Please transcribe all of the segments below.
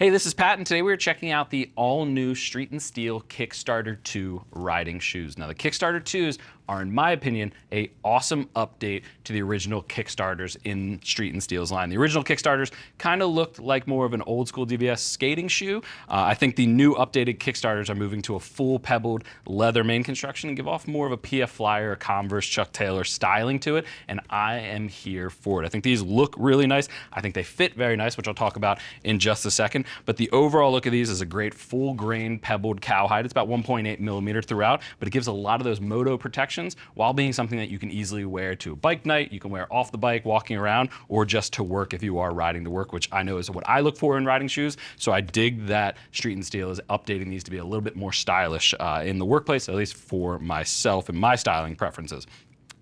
Hey, this is Pat, and today we're checking out the all-new Street and Steel Kickstarter 2 riding shoes. Now, the Kickstarter 2s are, in my opinion, an awesome update to the original Kickstarters in Street and Steel's line. The original Kickstarters kind of looked like more of an old-school DVS skating shoe. I think the new updated Kickstarters are moving to a full pebbled leather main construction and give off more of a PF Flyer, Converse, Chuck Taylor styling to it, and I am here for it. I think these look really nice. I think they fit very nice, which I'll talk about in just a second. But the overall look of these is a great full grain pebbled cowhide. It's about 1.8 millimeter throughout, but it gives a lot of those moto protections while being something that you can easily wear to a bike night. You can wear off the bike, walking around, or just to work if you are riding to work, which I know is what I look for in riding shoes. So I dig that Street and Steel is updating these to be a little bit more stylish in the workplace, at least for myself and my styling preferences.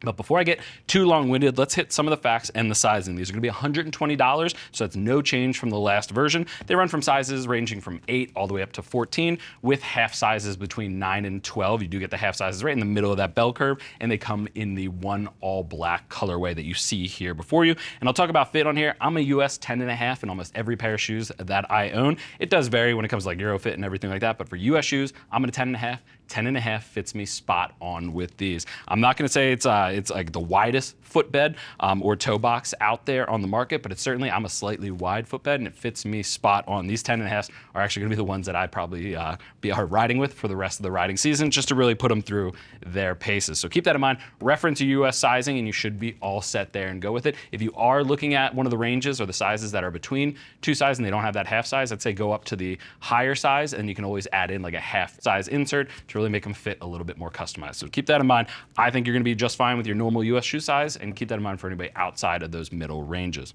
But before I get too long-winded, let's hit some of the facts and the sizing. These are going to be $120, so that's no change from the last version. They run from sizes ranging from 8 all the way up to 14, with half sizes between 9 and 12. You do get the half sizes right in the middle of that bell curve, and they come in the one all-black colorway that you see here before you. And I'll talk about fit on here. I'm a US 10.5 in almost every pair of shoes that I own. It does vary when it comes to like Eurofit and everything like that, but for US shoes, I'm at a 10.5. 10.5 fits me spot on with these. I'm not gonna say it's like the widest footbed or toe box out there on the market, but it's certainly, I'm a slightly wide footbed and it fits me spot on. These 10.5s are actually gonna be the ones that I probably be riding with for the rest of the riding season, just to really put them through their paces. So keep that in mind, reference your US sizing and you should be all set there and go with it. If you are looking at one of the ranges or the sizes that are between two sizes and they don't have that half size, I'd say go up to the higher size and you can always add in like a half size insert to really make them fit a little bit more customized. So keep that in mind. I think you're gonna be just fine with your normal US shoe size, and keep that in mind for anybody outside of those middle ranges.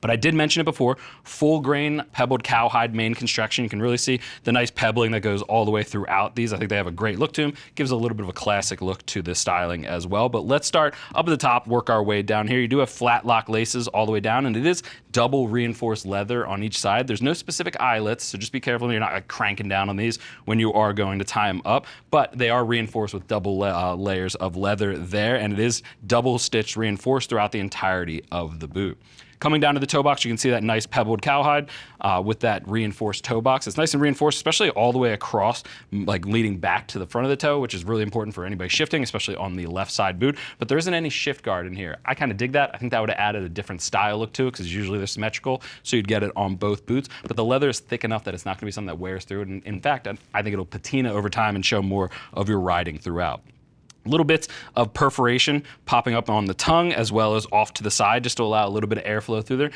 But I did mention it before, full grain pebbled cowhide main construction. You can really see the nice pebbling that goes all the way throughout these. I think they have a great look to them. Gives a little bit of a classic look to this styling as well. But let's start up at the top, work our way down here. You do have flat lock laces all the way down, and it is double reinforced leather on each side. There's no specific eyelets, so just be careful you're not like cranking down on these when you are going to tie them up. But they are reinforced with double layers of leather there, and it is double stitched reinforced throughout the entirety of the boot. Coming down to the toe box, you can see that nice pebbled cowhide with that reinforced toe box. It's nice and reinforced, especially all the way across, like leading back to the front of the toe, which is really important for anybody shifting, especially on the left side boot. But there isn't any shift guard in here. I kind of dig that. I think that would have added a different style look to it because usually they're symmetrical, so you'd get it on both boots. But the leather is thick enough that it's not going to be something that wears through it. And in fact, I think it'll patina over time and show more of your riding throughout. Little bits of perforation popping up on the tongue as well as off to the side just to allow a little bit of airflow through there.